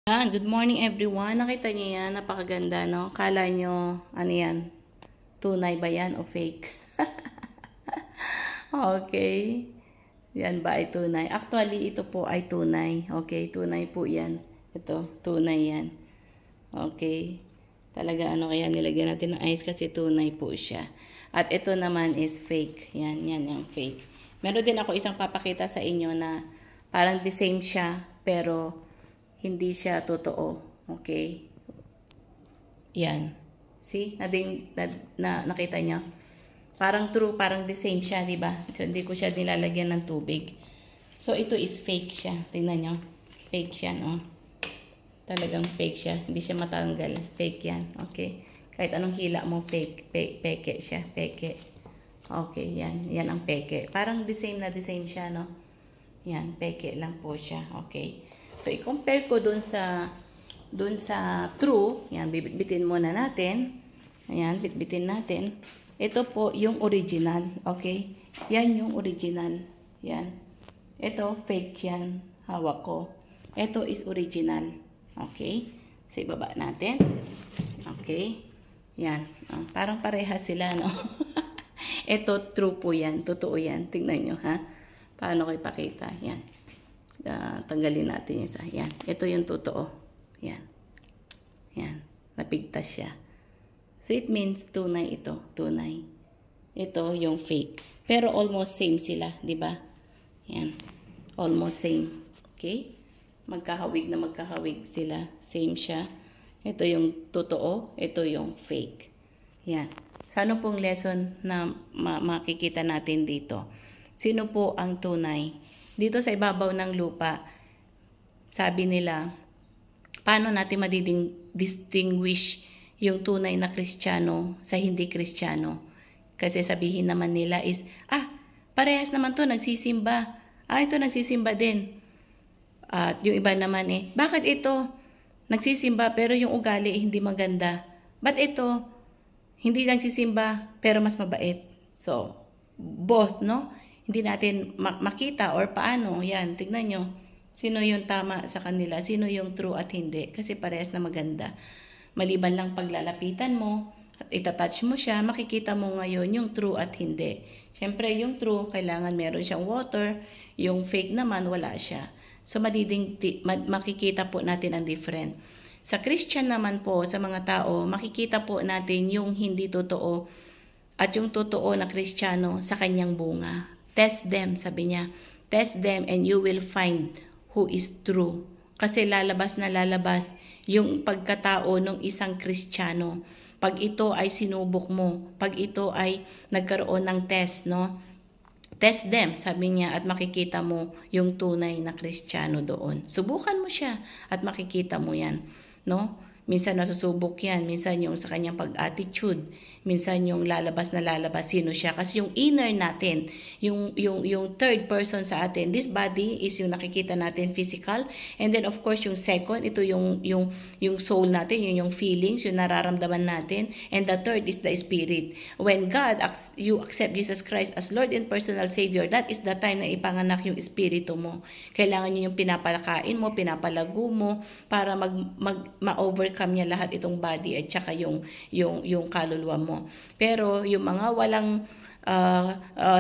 Yan, good morning everyone. Nakita niyo yan, napakaganda, no? Kala nyo, ano yan? Tunay ba yan o fake? Okay. Yan ba ay tunay? Actually, ito po ay tunay. Okay, tunay po yan. Ito, tunay yan. Okay. Talaga ano kaya nilagyan natin ng ice kasi tunay po siya. At ito naman is fake. Yan, yan yung fake. Meron din ako isang papakita sa inyo na parang the same siya, pero hindi siya totoo. Okay? Yan. See? Nakita niyo? Parang true, parang the same siya, di ba? So, hindi ko siya nilalagyan ng tubig. So, ito is fake siya. Tingnan nyo. Fake siya, no? Talagang fake siya. Hindi siya matanggal. Fake yan. Okay? Kahit anong hila mo, fake. Peke siya. Peke. Okay, yan. Yan ang peke. Parang the same siya, no? Yan. Peke lang po siya. Okay? So, i-compare ko dun sa true. Yan, bitbitin muna natin. Ayan, bitbitin natin. Ito po yung original. Okay? Yan yung original. Yan. Ito, fake yan. Hawak ko. Ito is original. Okay? So, ibaba natin. Okay? Yan. Parang parehas sila, no? Ito, true po yan. Totoo yan. Tingnan nyo, ha? Paano ko ipakita? Yan. Tanggalin natin yung isa. Yan. Ito yung totoo. Yan. Yan. Napigtas siya. So, it means tunay ito. Tunay. Ito yung fake. Pero almost same sila. Diba? Yan. Almost same. Okay? Magkahawig na magkahawig sila. Same siya. Ito yung totoo. Ito yung fake. Yan. So, ano pong lesson na makikita natin dito? Sino po ang tunay? Dito sa ibabaw ng lupa, sabi nila, paano natin distinguish yung tunay na Kristiyano sa hindi Kristiyano? Kasi sabihin naman nila is, parehas naman to, nagsisimba. Ito nagsisimba din. At yung iba naman bakit ito nagsisimba pero yung ugali hindi maganda? Ba't ito hindi nagsisimba pero mas mabait? So, both, no? Hindi natin makita or paano. Yan, tignan nyo. Sino yung tama sa kanila? Sino yung true at hindi? Kasi parehas na maganda. Maliban lang paglalapitan mo at itatouch mo siya, makikita mo ngayon yung true at hindi. Siyempre, yung true, kailangan meron siyang water. Yung fake naman, wala siya. So, makikita po natin ang different. Sa Christian naman po, sa mga tao, makikita po natin yung hindi totoo at yung totoo na Kristiyano sa kanyang bunga. Test them, sabi niya. Test them and you will find who is true. Kasi lalabas na lalabas yung pagkatao ng isang Kristiyano. Pag ito ay sinubok mo, pag ito ay nagkaroon ng test, no? Test them, sabi niya, at makikita mo yung tunay na Kristiyano doon. Subukan mo siya at makikita mo yan, no? Minsan nasusubok yan, minsan yung sa kanyang pag-attitude, minsan yung lalabas na lalabas sino siya. Kasi yung inner natin, yung third person sa atin, this body is yung nakikita natin physical. And then of course yung second, ito yung soul natin, yung feelings, yung nararamdaman natin. And the third is the spirit. When you accept Jesus Christ as Lord and personal Savior, that is the time na ipanganak yung espiritu mo. Kailangan nyo yung pinapalakain mo, pinapalago mo, para ma-overcome niya lahat itong body at saka yung kaluluwa mo. Pero yung mga walang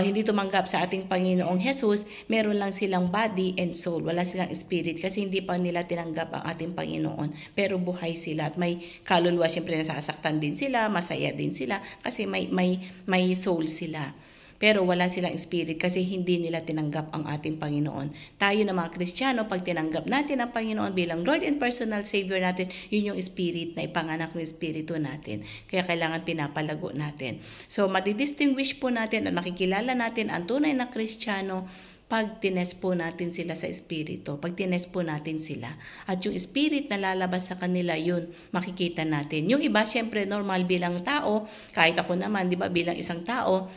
hindi tumanggap sa ating Panginoong Jesus, meron lang silang body and soul. Wala silang spirit kasi hindi pa nila tinanggap ang ating Panginoon. Pero buhay sila at may kaluluwa. Siyempre nasasaktan din sila, masaya din sila kasi may soul sila. Pero wala silang spirit kasi hindi nila tinanggap ang ating Panginoon. Tayo na mga Kristiyano, pag tinanggap natin ang Panginoon bilang Lord and personal Savior natin, yun yung spirit na ipanganak yung espiritu natin. Kaya kailangan pinapalago natin. So, matidistinguish po natin at makikilala natin ang tunay na Kristiyano pag tines po natin sila sa espiritu, pag tines po natin sila. At yung spirit na lalabas sa kanila, yun, makikita natin. Yung iba, syempre, normal bilang tao, kahit ako naman, di ba, bilang isang tao,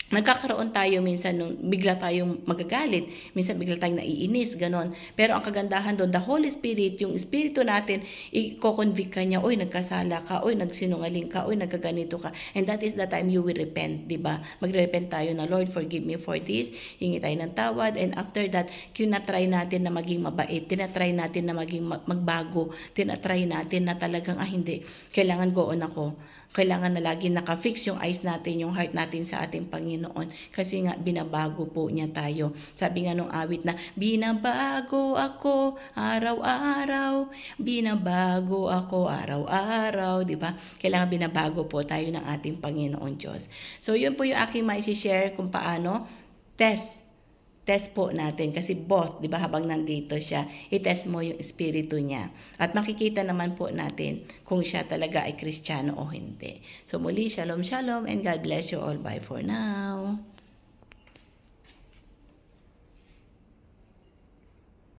nagkakaroon tayo minsan nung bigla tayong magagalit, minsan bigla tayong naiinis, ganon. Pero ang kagandahan doon, the Holy Spirit, yung Espiritu natin, i-convict ka niya, oy, nagkasala ka, oy, nagsinungaling ka, oy, nagkaganito ka. And that is the time you will repent, di ba? Magre-repent tayo na, Lord, forgive me for this, hingi tayo ng tawad, and after that, tinatry natin na maging mabait, tinatry natin na maging magbago, tinatry natin na talagang, hindi, kailangan go on ako. Kailangan na lagi naka-fix yung eyes natin, yung heart natin sa ating Panginoon. Kasi nga, binabago po niya tayo. Sabi nga nung awit na, binabago ako araw-araw, binabago ako araw-araw, di ba? Kailangan binabago po tayo ng ating Panginoon Diyos. So, yun po yung aking mai-share kung paano test po natin kasi both, di ba, habang nandito siya, i-test mo yung espiritu niya. At makikita naman po natin kung siya talaga ay Kristiyano o hindi. So muli, shalom, shalom, and God bless you all. Bye for now.